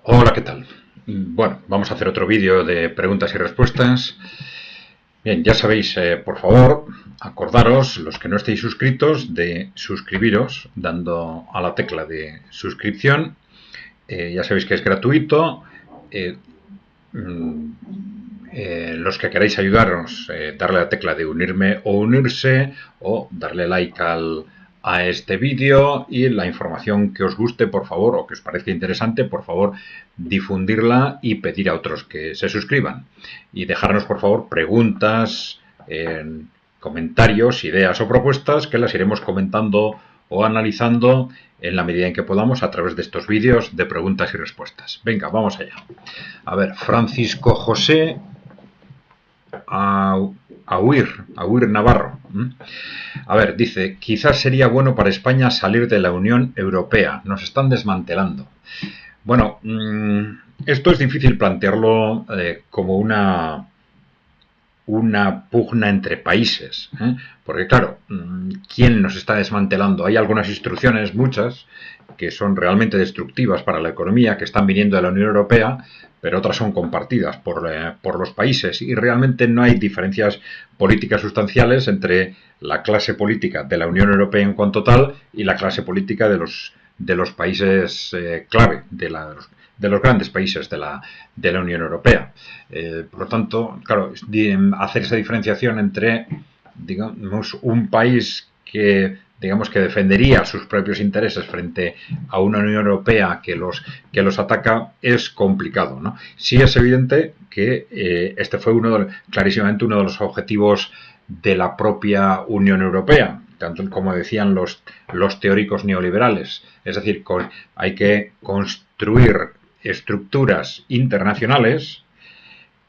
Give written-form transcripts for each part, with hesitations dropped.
Hola, ¿qué tal? Bueno, vamos a hacer otro vídeo de preguntas y respuestas. Bien, ya sabéis, por favor, acordaros, los que no estéis suscritos, de suscribiros dando a la tecla de suscripción. Ya sabéis que es gratuito. Eh, mm, los que queráis ayudarnos, darle a la tecla de unirme o unirse, o darle like a este vídeo, y la información que os guste, por favor, o que os parezca interesante, por favor, difundirla y pedir a otros que se suscriban. Y dejarnos, por favor, preguntas, comentarios, ideas o propuestas que las iremos comentando o analizando en la medida en que podamos a través de estos vídeos de preguntas y respuestas. Venga, vamos allá. A ver, Francisco José Ahuir Navarro. A ver, dice, quizás sería bueno para España salir de la Unión Europea. Nos están desmantelando. Bueno, esto es difícil plantearlo como una pugna entre países, ¿eh? Porque claro, ¿quién nos está desmantelando? Hay algunas instrucciones, muchas, que son realmente destructivas para la economía, que están viniendo de la Unión Europea, pero otras son compartidas por los países, y realmente no hay diferencias políticas sustanciales entre la clase política de la Unión Europea en cuanto tal y la clase política de los países clave, de los grandes países de la Unión Europea. Por lo tanto, claro, hacer esa diferenciación entre, digamos, un país que, digamos, que defendería sus propios intereses frente a una Unión Europea que los ataca es complicado, ¿no? Sí es evidente que este fue clarísimamente uno de los objetivos de la propia Unión Europea, tanto como decían los teóricos neoliberales. Es decir, hay que construir estructuras internacionales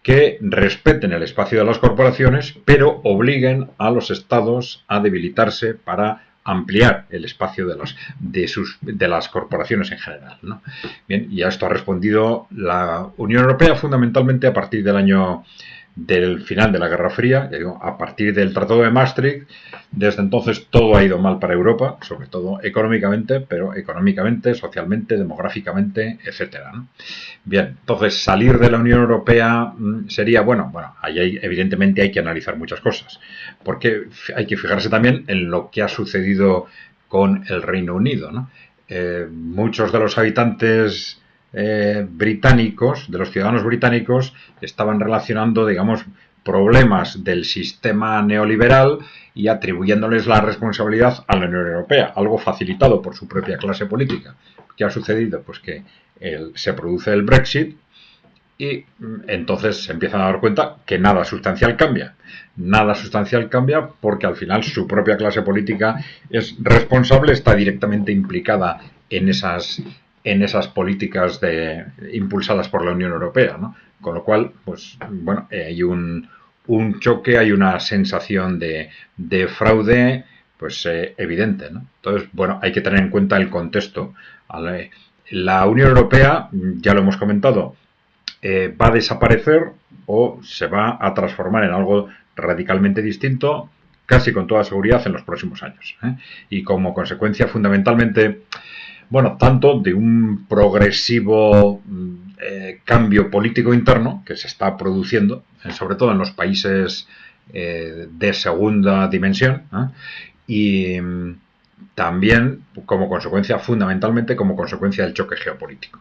que respeten el espacio de las corporaciones, pero obliguen a los estados a debilitarse para ampliar el espacio de las corporaciones en general, ¿no? Bien, y a esto ha respondido la Unión Europea fundamentalmente a partir del final de la Guerra Fría, a partir del Tratado de Maastricht. Desde entonces todo ha ido mal para Europa, sobre todo económicamente, pero económicamente, socialmente, demográficamente, etcétera, ¿no? Bien, entonces salir de la Unión Europea sería, bueno, ahí evidentemente hay que analizar muchas cosas, porque hay que fijarse también en lo que ha sucedido con el Reino Unido, ¿no? Muchos de los habitantes británicos, de los ciudadanos británicos, estaban relacionando, digamos, problemas del sistema neoliberal y atribuyéndoles la responsabilidad a la Unión Europea, algo facilitado por su propia clase política. ¿Qué ha sucedido? Pues que se produce el Brexit y entonces se empiezan a dar cuenta que nada sustancial cambia. Nada sustancial cambia porque al final su propia clase política es responsable, está directamente implicada en esas políticas impulsadas por la Unión Europea, ¿no? Con lo cual, pues bueno, hay un choque, hay una sensación de fraude, pues evidente, ¿no? Entonces, bueno, hay que tener en cuenta el contexto. La Unión Europea, ya lo hemos comentado, va a desaparecer o se va a transformar en algo radicalmente distinto, casi con toda seguridad, en los próximos años. Y como consecuencia, fundamentalmente, bueno, tanto de un progresivo cambio político interno que se está produciendo, sobre todo en los países de segunda dimensión, y también como consecuencia, fundamentalmente como consecuencia del choque geopolítico.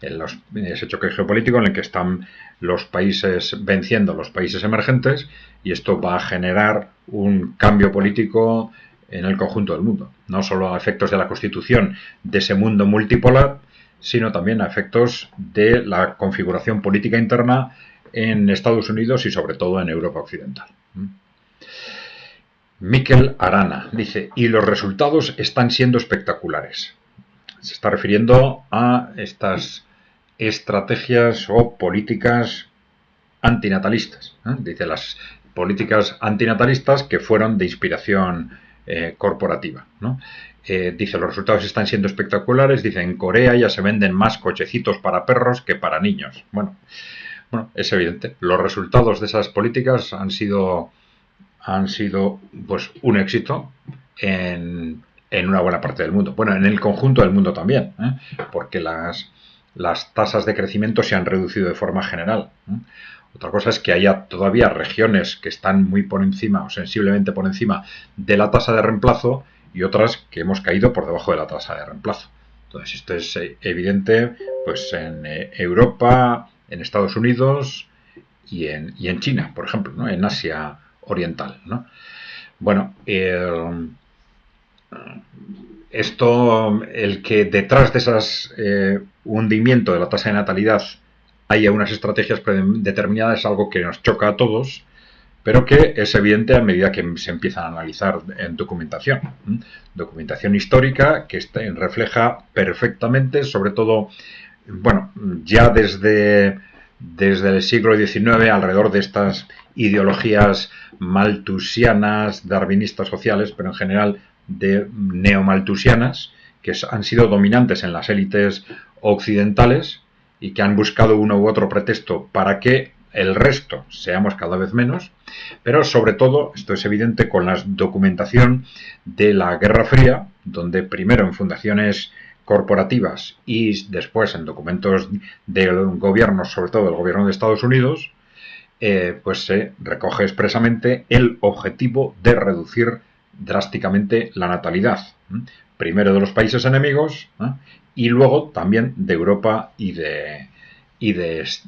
En ese choque geopolítico en el que están los países venciendo los países emergentes, y esto va a generar un cambio político en el conjunto del mundo, no solo a efectos de la constitución de ese mundo multipolar, sino también a efectos de la configuración política interna en Estados Unidos y sobre todo en Europa Occidental. Miquel Arana dice, y los resultados están siendo espectaculares. Se está refiriendo a estas estrategias o políticas antinatalistas. Dice las políticas antinatalistas que fueron de inspiración corporativa, ¿no? Dice, los resultados están siendo espectaculares. Dice, en Corea ya se venden más cochecitos para perros que para niños. Bueno, es evidente. Los resultados de esas políticas han sido pues un éxito en una buena parte del mundo. Bueno, en el conjunto del mundo también, porque las tasas de crecimiento se han reducido de forma general. Otra cosa es que haya todavía regiones que están muy por encima o sensiblemente por encima de la tasa de reemplazo y otras que hemos caído por debajo de la tasa de reemplazo. Entonces, esto es evidente pues en Europa, en Estados Unidos y en China, por ejemplo, ¿no? En Asia Oriental, ¿no? Bueno, el que detrás de esas hundimiento de la tasa de natalidad haya unas estrategias determinadas es algo que nos choca a todos, pero que es evidente a medida que se empieza a analizar en documentación. Documentación histórica que refleja perfectamente, sobre todo, bueno, ya desde el siglo XIX, alrededor de estas ideologías malthusianas, darwinistas sociales, pero en general de neomalthusianas, que han sido dominantes en las élites occidentales y que han buscado uno u otro pretexto para que el resto seamos cada vez menos, pero sobre todo, esto es evidente con la documentación de la Guerra Fría, donde primero en fundaciones corporativas y después en documentos del gobierno, sobre todo del gobierno de Estados Unidos, pues se recoge expresamente el objetivo de reducir drásticamente la natalidad. Primero de los países enemigos y luego también de Europa y de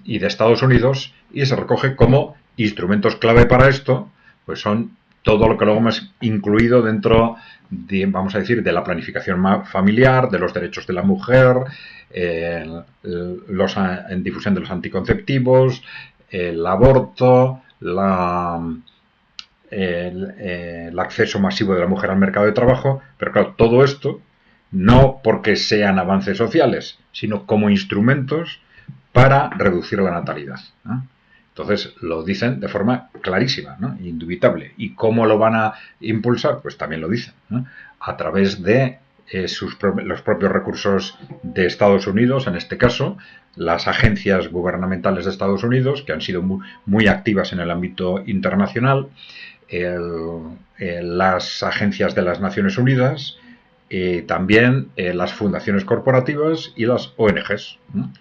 Estados Unidos, y se recoge como instrumentos clave para esto, pues son todo lo que luego hemos incluido dentro de, vamos a decir, de la planificación familiar, de los derechos de la mujer, en difusión de los anticonceptivos, el aborto, el acceso masivo de la mujer al mercado de trabajo, pero claro, todo esto no porque sean avances sociales, sino como instrumentos para reducir la natalidad, ¿no? Entonces lo dicen de forma clarísima, ¿no? Indubitable. ¿Y cómo lo van a impulsar? Pues también lo dicen, ¿no? A través de los propios recursos de Estados Unidos, en este caso, las agencias gubernamentales de Estados Unidos, que han sido muy activas en el ámbito internacional, las agencias de las Naciones Unidas, también las fundaciones corporativas y las ONGs, ¿no?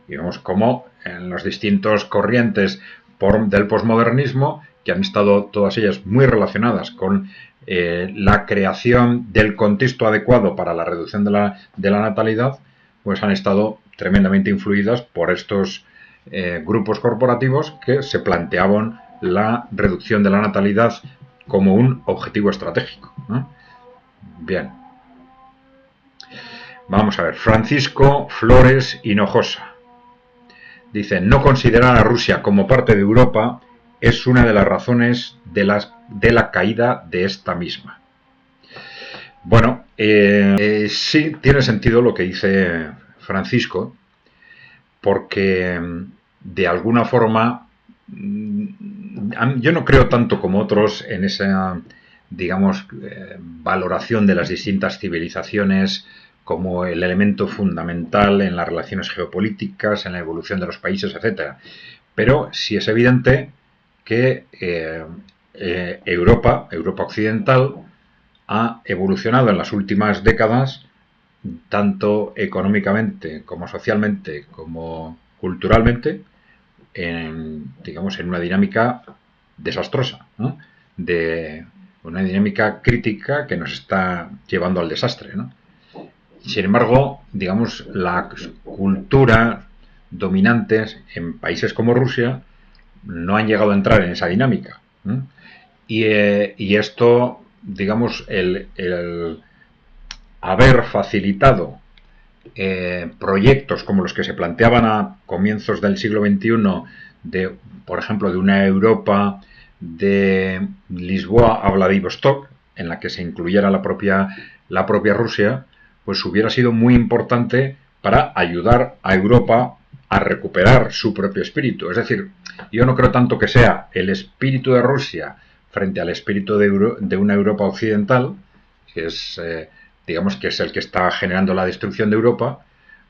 Y vemos cómo en las distintas corrientes del posmodernismo, que han estado todas ellas muy relacionadas con la creación del contexto adecuado para la reducción de la natalidad, pues han estado tremendamente influidas por estos grupos corporativos que se planteaban la reducción de la natalidad como un objetivo estratégico, ¿no? Bien. Vamos a ver. Francisco Flores Hinojosa dice: no considerar a Rusia como parte de Europa es una de las razones de la caída de esta misma. Bueno, sí tiene sentido lo que dice Francisco, porque de alguna forma yo no creo tanto como otros en esa, digamos, valoración de las distintas civilizaciones como el elemento fundamental en las relaciones geopolíticas, en la evolución de los países, etcétera. Pero sí es evidente que Europa occidental, ha evolucionado en las últimas décadas, tanto económicamente como socialmente como culturalmente, digamos, en una dinámica desastrosa, ¿no? De una dinámica crítica que nos está llevando al desastre, ¿no? Sin embargo, digamos, la cultura dominantes en países como Rusia no han llegado a entrar en esa dinámica, ¿no? Y esto, digamos, el haber facilitado proyectos como los que se planteaban a comienzos del siglo XXI, por ejemplo, de una Europa de Lisboa a Vladivostok, en la que se incluyera la propia Rusia, pues hubiera sido muy importante para ayudar a Europa a recuperar su propio espíritu. Es decir, yo no creo tanto que sea el espíritu de Rusia frente al espíritu de una Europa occidental, que es, digamos, que es el que está generando la destrucción de Europa,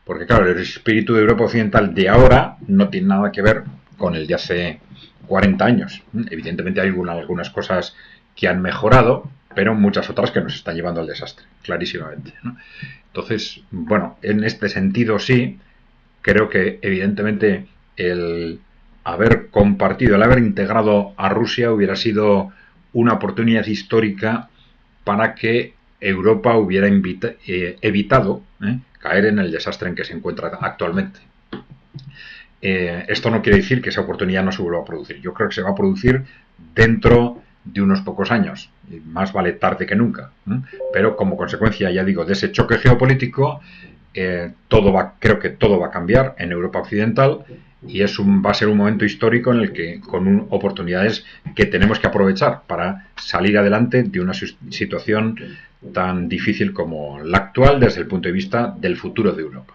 porque claro, el espíritu de Europa occidental de ahora no tiene nada que ver con el de hace 40 años. Evidentemente hay algunas cosas que han mejorado, pero muchas otras que nos están llevando al desastre, clarísimamente, ¿no? Entonces, bueno, en este sentido sí, creo que evidentemente el haber compartido, el haber integrado a Rusia hubiera sido una oportunidad histórica para que Europa hubiera evitado caer en el desastre en que se encuentra actualmente. Esto no quiere decir que esa oportunidad no se vuelva a producir. Yo creo que se va a producir dentro de unos pocos años. Y más vale tarde que nunca. Pero como consecuencia, ya digo, de ese choque geopolítico, creo que todo va a cambiar en Europa Occidental y va a ser un momento histórico en el que con oportunidades que tenemos que aprovechar para salir adelante de una situación tan difícil como la actual desde el punto de vista del futuro de Europa.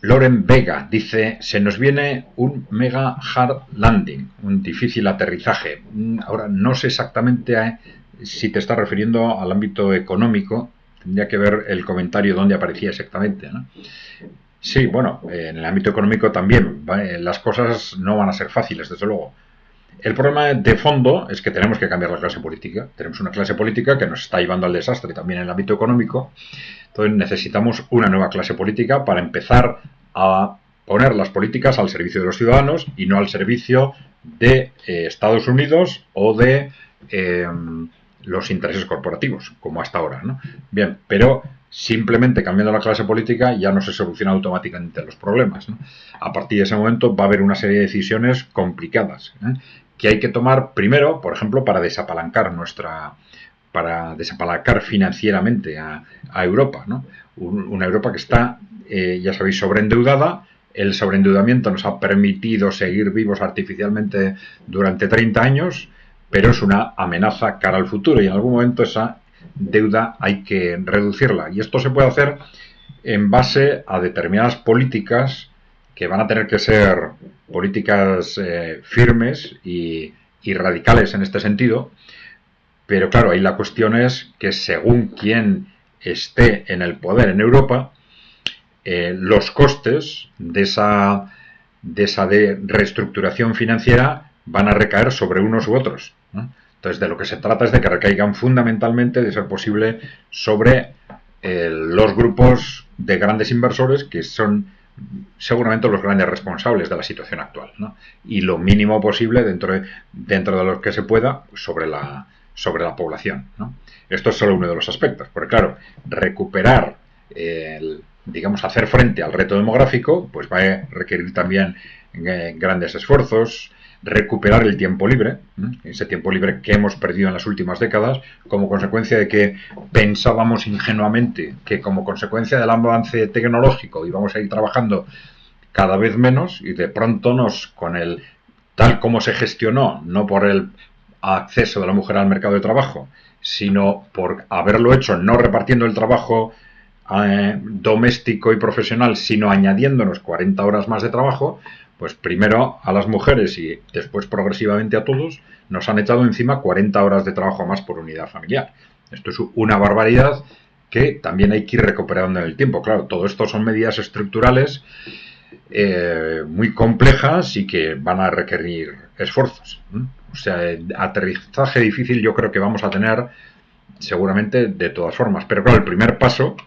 Loren Vega dice: se nos viene un mega hard landing, un difícil aterrizaje. Ahora no sé exactamente si te estás refiriendo al ámbito económico. Tendría que ver el comentario donde aparecía exactamente, ¿no? Sí, bueno, en el ámbito económico también las cosas no van a ser fáciles, desde luego. El problema de fondo es que tenemos que cambiar la clase política. Tenemos una clase política que nos está llevando al desastre también en el ámbito económico. Entonces necesitamos una nueva clase política para empezar a poner las políticas al servicio de los ciudadanos y no al servicio de Estados Unidos o de los intereses corporativos, como hasta ahora, ¿no? Bien, pero simplemente cambiando la clase política ya no se solucionan automáticamente los problemas, ¿no? A partir de ese momento va a haber una serie de decisiones complicadas, que hay que tomar primero, por ejemplo, para desapalancar financieramente a Europa, ¿no? Una Europa que está, ya sabéis, sobreendeudada. El sobreendeudamiento nos ha permitido seguir vivos artificialmente durante 30 años, pero es una amenaza cara al futuro y en algún momento esa deuda hay que reducirla. Y esto se puede hacer en base a determinadas políticas que van a tener que ser políticas firmes y radicales en este sentido. Pero claro, ahí la cuestión es que según quien esté en el poder en Europa, los costes de esa reestructuración financiera van a recaer sobre unos u otros, ¿no? Entonces, de lo que se trata es de que recaigan fundamentalmente, de ser posible, sobre los grupos de grandes inversores que son seguramente los grandes responsables de la situación actual, ¿no? Y lo mínimo posible dentro de lo que se pueda sobre la población, ¿no? Esto es solo uno de los aspectos, porque claro, recuperar, digamos, hacer frente al reto demográfico, pues va a requerir también grandes esfuerzos. Recuperar el tiempo libre, ese tiempo libre que hemos perdido en las últimas décadas, como consecuencia de que pensábamos ingenuamente que como consecuencia del avance tecnológico íbamos a ir trabajando cada vez menos y de pronto tal como se gestionó, no por el acceso de la mujer al mercado de trabajo, sino por haberlo hecho no repartiendo el trabajo doméstico y profesional, sino añadiéndonos 40 horas más de trabajo, pues primero a las mujeres y después progresivamente a todos nos han echado encima 40 horas de trabajo más por unidad familiar. Esto es una barbaridad que también hay que ir recuperando en el tiempo. Claro, todo esto son medidas estructurales muy complejas y que van a requerir esfuerzos. O sea, aterrizaje difícil yo creo que vamos a tener seguramente de todas formas. Pero claro, el primer paso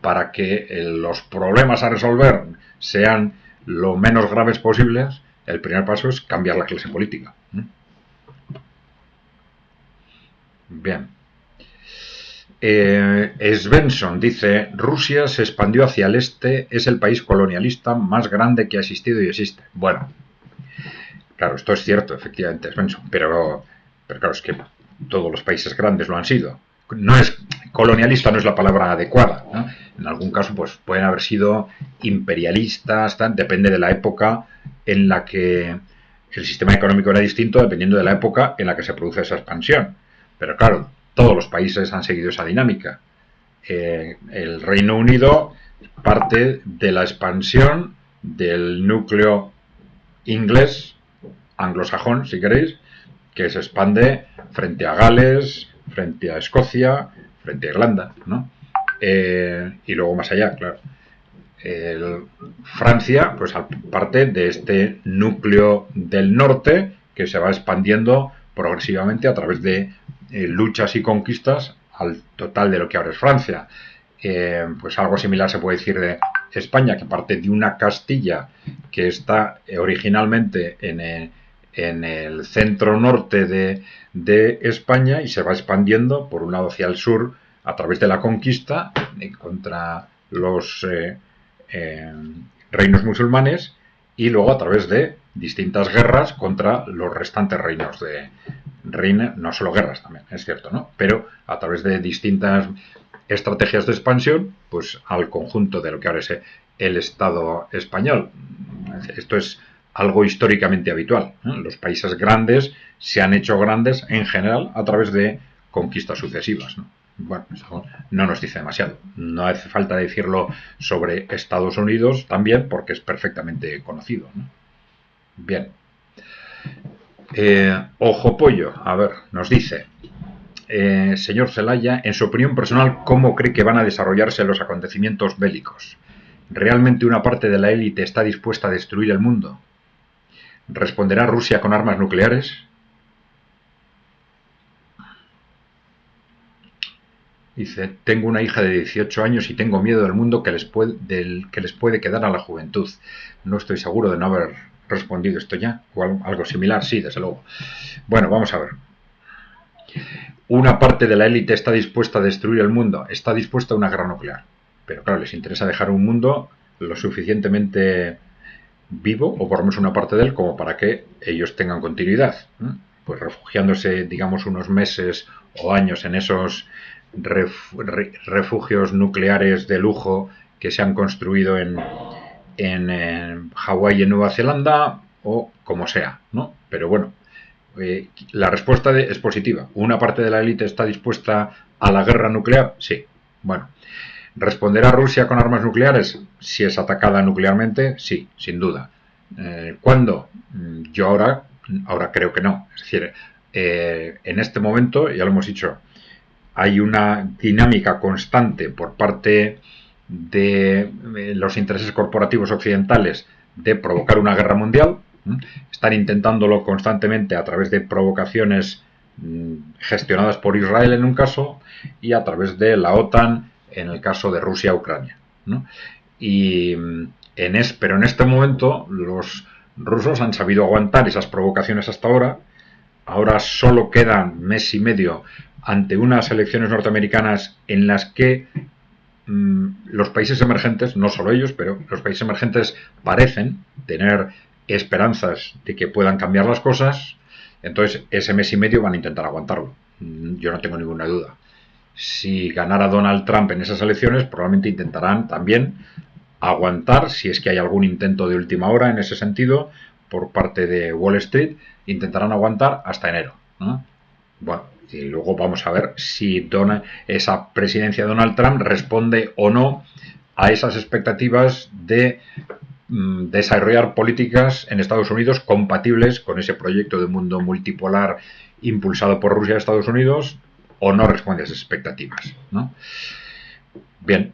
para que los problemas a resolver sean lo menos graves posibles, el primer paso es cambiar la clase política. Bien. Svensson dice: Rusia se expandió hacia el este, es el país colonialista más grande que ha existido y existe. Bueno, claro, esto es cierto, efectivamente, Svensson, pero claro, es que todos los países grandes lo han sido. No es colonialista, no es la palabra adecuada, ¿no? En algún caso pues pueden haber sido imperialistas, depende de la época en la que el sistema económico era distinto, dependiendo de la época en la que se produce esa expansión. Pero claro, todos los países han seguido esa dinámica. El Reino Unido parte de la expansión del núcleo inglés, anglosajón si queréis, que se expande frente a Gales, frente a Escocia, frente a Irlanda, ¿no? Y luego más allá, claro. Francia, pues parte de este núcleo del norte que se va expandiendo progresivamente a través de luchas y conquistas al total de lo que ahora es Francia. Pues algo similar se puede decir de España, que parte de una Castilla que está originalmente en el centro norte de España y se va expandiendo por un lado hacia el sur a través de la conquista contra los reinos musulmanes y luego a través de distintas guerras contra los restantes reinos de reina, no solo guerras también, es cierto, ¿no? Pero a través de distintas estrategias de expansión, pues al conjunto de lo que ahora es el Estado español. Esto es algo históricamente habitual, ¿no? Los países grandes se han hecho grandes en general a través de conquistas sucesivas, ¿no? Bueno, eso no nos dice demasiado. No hace falta decirlo sobre Estados Unidos también, porque es perfectamente conocido, ¿no? Bien. Ojo Pollo, a ver, nos dice, señor Zelaya, en su opinión personal, ¿cómo cree que van a desarrollarse los acontecimientos bélicos? ¿Realmente una parte de la élite está dispuesta a destruir el mundo? ¿Responderá Rusia con armas nucleares? Dice, tengo una hija de 18 años y tengo miedo del mundo que les puede quedar a la juventud. No estoy seguro de no haber respondido esto ya, o algo similar, sí, desde luego. Bueno, vamos a ver. Una parte de la élite está dispuesta a destruir el mundo, está dispuesta a una guerra nuclear. Pero claro, les interesa dejar un mundo lo suficientemente vivo, o por lo menos una parte de él, como para que ellos tengan continuidad. Pues refugiándose, digamos, unos meses o años en esos refugios nucleares de lujo que se han construido en Hawái y en Nueva Zelanda, o como sea, ¿no? Pero bueno, la respuesta es positiva. ¿Una parte de la élite está dispuesta a la guerra nuclear? Sí. Bueno, ¿responderá Rusia con armas nucleares? Si es atacada nuclearmente, sí, sin duda. ¿Cuándo? Yo ahora creo que no. Es decir, en este momento, ya lo hemos dicho, hay una dinámica constante por parte de los intereses corporativos occidentales de provocar una guerra mundial. Están intentándolo constantemente a través de provocaciones gestionadas por Israel en un caso y a través de la OTAN en el caso de Rusia-Ucrania, ¿no? Pero en este momento los rusos han sabido aguantar esas provocaciones hasta ahora. Ahora solo quedan mes y medio ante unas elecciones norteamericanas en las que los países emergentes, no solo ellos, pero los países emergentes parecen tener esperanzas de que puedan cambiar las cosas. Entonces ese mes y medio van a intentar aguantarlo. Yo no tengo ninguna duda. Si ganara Donald Trump en esas elecciones, probablemente intentarán también aguantar, si es que hay algún intento de última hora en ese sentido por parte de Wall Street, intentarán aguantar hasta enero, ¿no? Bueno, y luego vamos a ver si esa presidencia de Donald Trump responde o no a esas expectativas de desarrollar políticas en Estados Unidos compatibles con ese proyecto de mundo multipolar impulsado por Rusia y Estados Unidos, o no responde a esas expectativas, ¿no? Bien,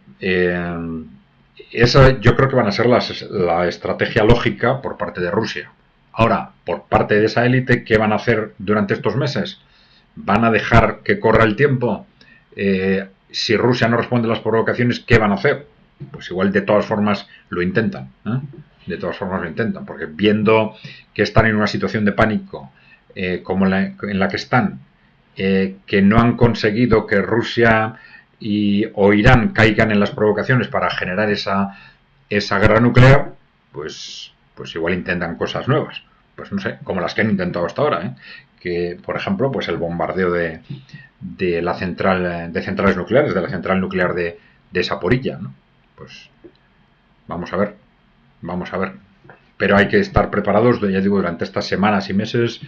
esa yo creo que van a ser la estrategia lógica por parte de Rusia. Ahora, por parte de esa élite, ¿qué van a hacer durante estos meses? ¿Van a dejar que corra el tiempo? Si Rusia no responde a las provocaciones, ¿qué van a hacer? Pues igual de todas formas lo intentan, ¿eh? De todas formas lo intentan, porque viendo que están en una situación de pánico como en la que están, que no han conseguido que Rusia o Irán caigan en las provocaciones para generar esa guerra nuclear, pues igual intentan cosas nuevas. Pues no sé, como las que han intentado hasta ahora, ¿eh? Que, por ejemplo, pues el bombardeo de la central, de centrales nucleares, de la central nuclear de Zaporilla, ¿no? Pues vamos a ver, vamos a ver. Pero hay que estar preparados, ya digo, durante estas semanas y meses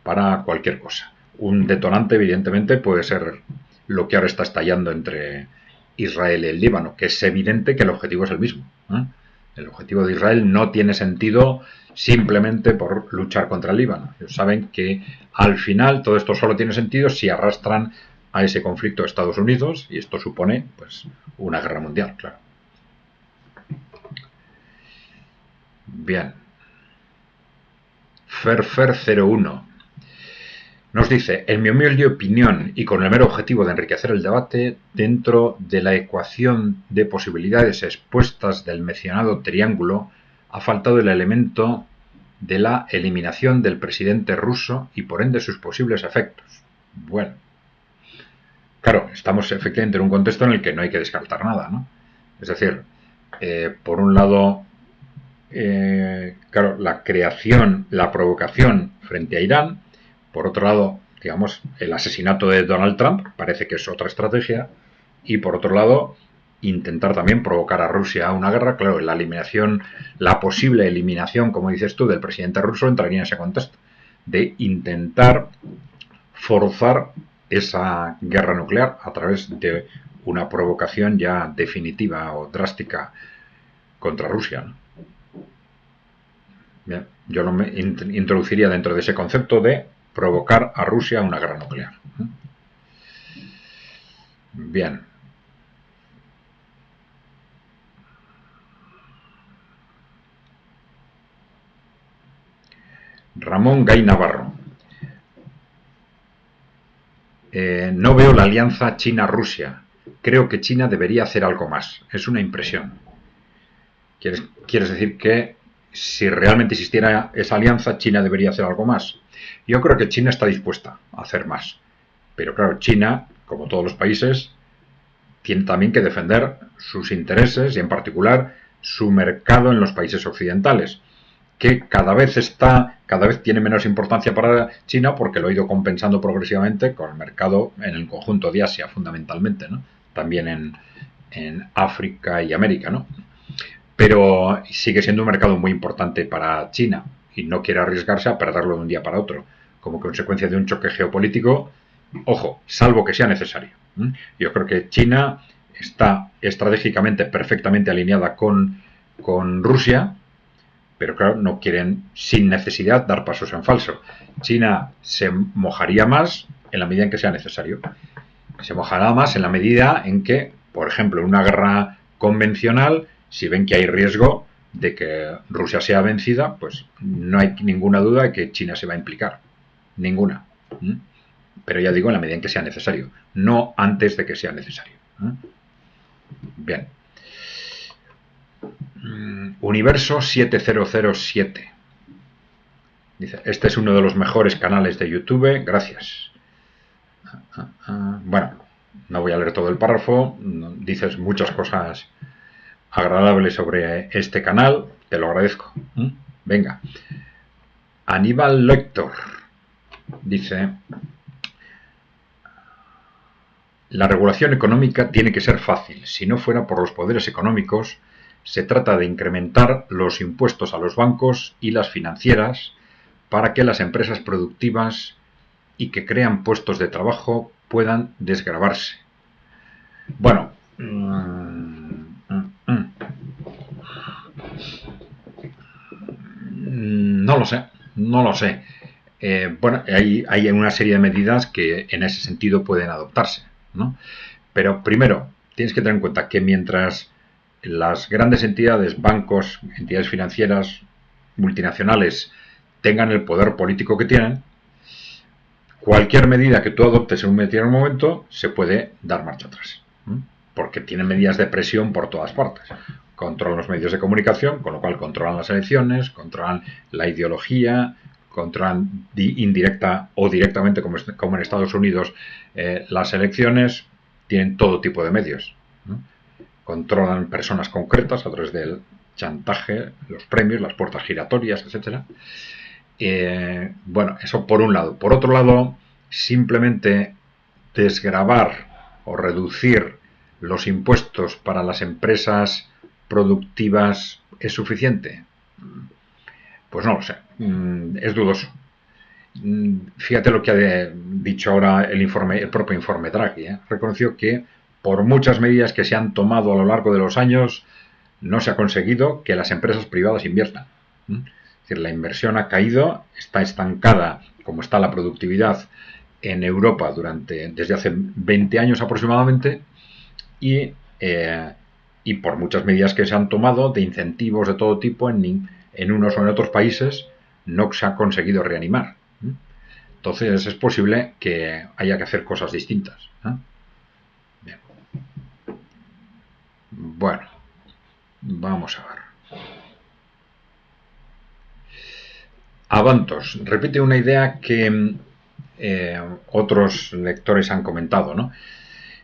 para cualquier cosa. Un detonante, evidentemente, puede ser lo que ahora está estallando entre Israel y el Líbano, que es evidente que el objetivo es el mismo, ¿eh? El objetivo de Israel no tiene sentido simplemente por luchar contra el Líbano. Ellos saben que al final todo esto solo tiene sentido si arrastran a ese conflicto a Estados Unidos, y esto supone pues una guerra mundial, claro. Bien. Ferfer 01. Nos dice, en mi humilde opinión y con el mero objetivo de enriquecer el debate, dentro de la ecuación de posibilidades expuestas del mencionado triángulo, ha faltado el elemento de la eliminación del presidente ruso y por ende sus posibles efectos. Bueno, claro, estamos efectivamente en un contexto en el que no hay que descartar nada, ¿no? Es decir, por un lado, claro, la creación, la provocación frente a Irán. Por otro lado, digamos, el asesinato de Donald Trump parece que es otra estrategia. Y por otro lado, intentar también provocar a Rusia a una guerra. Claro, la eliminación, la posible eliminación, como dices tú, del presidente ruso entraría en ese contexto. De intentar forzar esa guerra nuclear a través de una provocación ya definitiva o drástica contra Rusia, ¿no? Bien, yo lo introduciría dentro de ese concepto de provocar a Rusia una guerra nuclear. Bien. Ramón Gay Navarro. No veo la alianza China-Rusia. Creo que China debería hacer algo más. Es una impresión. ¿Quieres decir que si realmente existiera esa alianza, China debería hacer algo más? Yo creo que China está dispuesta a hacer más. Pero claro, China, como todos los países, tiene también que defender sus intereses y en particular su mercado en los países occidentales, que cada vez tiene menos importancia para China porque lo ha ido compensando progresivamente con el mercado en el conjunto de Asia, fundamentalmente, ¿no? También en África y América, ¿no? Pero sigue siendo un mercado muy importante para China y no quiere arriesgarse a perderlo de un día para otro, como consecuencia de un choque geopolítico, ojo, salvo que sea necesario. Yo creo que China está estratégicamente perfectamente alineada con Rusia, pero claro, no quieren sin necesidad dar pasos en falso. China se mojaría más en la medida en que sea necesario. Se mojará más en la medida en que, por ejemplo, en una guerra convencional, si ven que hay riesgo de que Rusia sea vencida, pues no hay ninguna duda de que China se va a implicar. Ninguna. Pero ya digo, en la medida en que sea necesario. No antes de que sea necesario. Bien. Universo 7007. Dice, este es uno de los mejores canales de YouTube. Gracias. Bueno, no voy a leer todo el párrafo. Dices muchas cosas agradables sobre este canal. Te lo agradezco. Venga. Aníbal Lector dice: la regulación económica tiene que ser fácil. Si no fuera por los poderes económicos, se trata de incrementar los impuestos a los bancos y las financieras para que las empresas productivas y que crean puestos de trabajo puedan desgravarse. Bueno, no lo sé. Bueno, hay una serie de medidas que en ese sentido pueden adoptarse, ¿no? Pero primero, tienes que tener en cuenta que mientras las grandes entidades, bancos, entidades financieras, multinacionales, tengan el poder político que tienen, cualquier medida que tú adoptes en un determinado momento se puede dar marcha atrás, porque tienen medidas de presión por todas partes. Controlan los medios de comunicación, con lo cual controlan las elecciones, controlan la ideología, controlan indirecta o directamente, como en Estados Unidos, las elecciones. Tienen todo tipo de medios, ¿no? Controlan personas concretas a través del chantaje, los premios, las puertas giratorias, etcétera. Bueno, eso por un lado. Por otro lado, simplemente desgravar o reducir los impuestos para las empresas productivas es suficiente. Pues no lo sé. Es dudoso. Fíjate lo que ha dicho ahora el propio informe Draghi. Reconoció que por muchas medidas que se han tomado a lo largo de los años no se ha conseguido que las empresas privadas inviertan. Es decir, la inversión ha caído, está estancada como está la productividad en Europa desde hace 20 años aproximadamente y por muchas medidas que se han tomado de incentivos de todo tipo en unos o en otros países no se ha conseguido reanimar. Entonces es posible que haya que hacer cosas distintas, ¿eh? Bien. Bueno, vamos a ver. Avantos repite una idea que otros lectores han comentado, ¿no?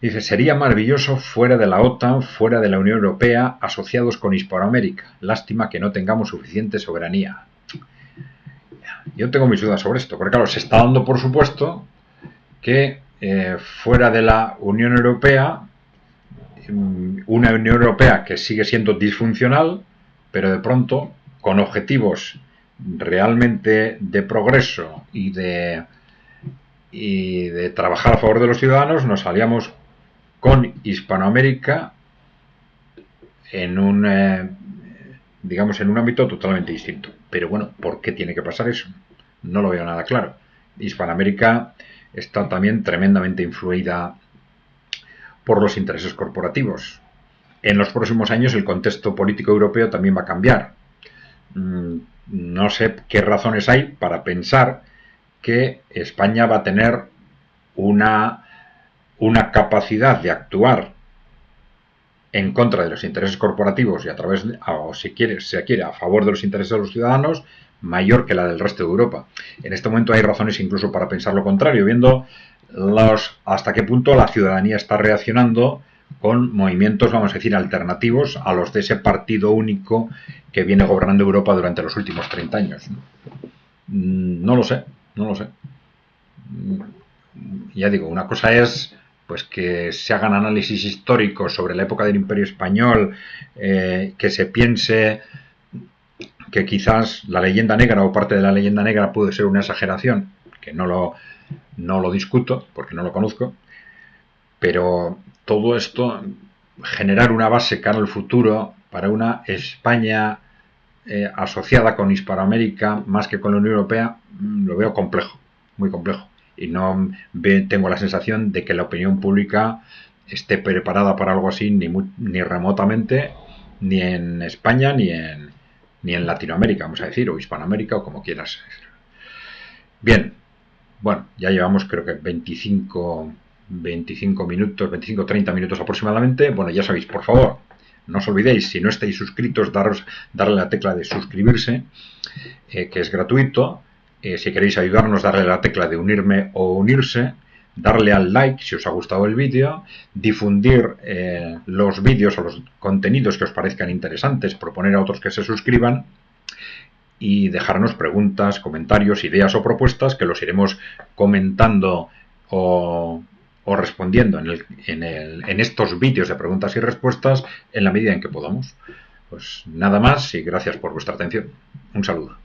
Dice, sería maravilloso fuera de la OTAN, fuera de la Unión Europea, asociados con Hispanoamérica. Lástima que no tengamos suficiente soberanía. Yo tengo mis dudas sobre esto, porque claro, se está dando por supuesto que fuera de la Unión Europea, una Unión Europea que sigue siendo disfuncional, pero de pronto, con objetivos realmente de progreso y de trabajar a favor de los ciudadanos, nos aliamos con Hispanoamérica en un digamos en un ámbito totalmente distinto. Pero bueno, ¿por qué tiene que pasar eso? No lo veo nada claro. Hispanoamérica está también tremendamente influida por los intereses corporativos. En los próximos años el contexto político europeo también va a cambiar. No sé qué razones hay para pensar que España va a tener una capacidad de actuar en contra de los intereses corporativos y a través de, o si se quiere a favor de los intereses de los ciudadanos, mayor que la del resto de Europa. En este momento hay razones incluso para pensar lo contrario, viendo hasta qué punto la ciudadanía está reaccionando con movimientos, vamos a decir, alternativos a los de ese partido único que viene gobernando Europa durante los últimos 30 años. No lo sé. Ya digo, una cosa es pues que se hagan análisis históricos sobre la época del Imperio Español, que se piense que quizás la leyenda negra o parte de la leyenda negra puede ser una exageración, que no lo discuto porque no lo conozco, pero todo esto, generar una base cara al futuro para una España asociada con Hispanoamérica más que con la Unión Europea, lo veo complejo, muy complejo. Y no tengo la sensación de que la opinión pública esté preparada para algo así ni remotamente, ni en España ni en Latinoamérica, vamos a decir, o Hispanoamérica, o como quieras. Bien, bueno, ya llevamos creo que 25 minutos, 25-30 minutos aproximadamente. Bueno, ya sabéis, por favor, no os olvidéis, si no estáis suscritos, darle la tecla de suscribirse, que es gratuito. Si queréis ayudarnos, darle la tecla de unirme o unirse, darle al like si os ha gustado el vídeo, difundir los vídeos o los contenidos que os parezcan interesantes, proponer a otros que se suscriban y dejarnos preguntas, comentarios, ideas o propuestas que los iremos comentando o respondiendo en estos vídeos de preguntas y respuestas en la medida en que podamos. Pues nada más y gracias por vuestra atención. Un saludo.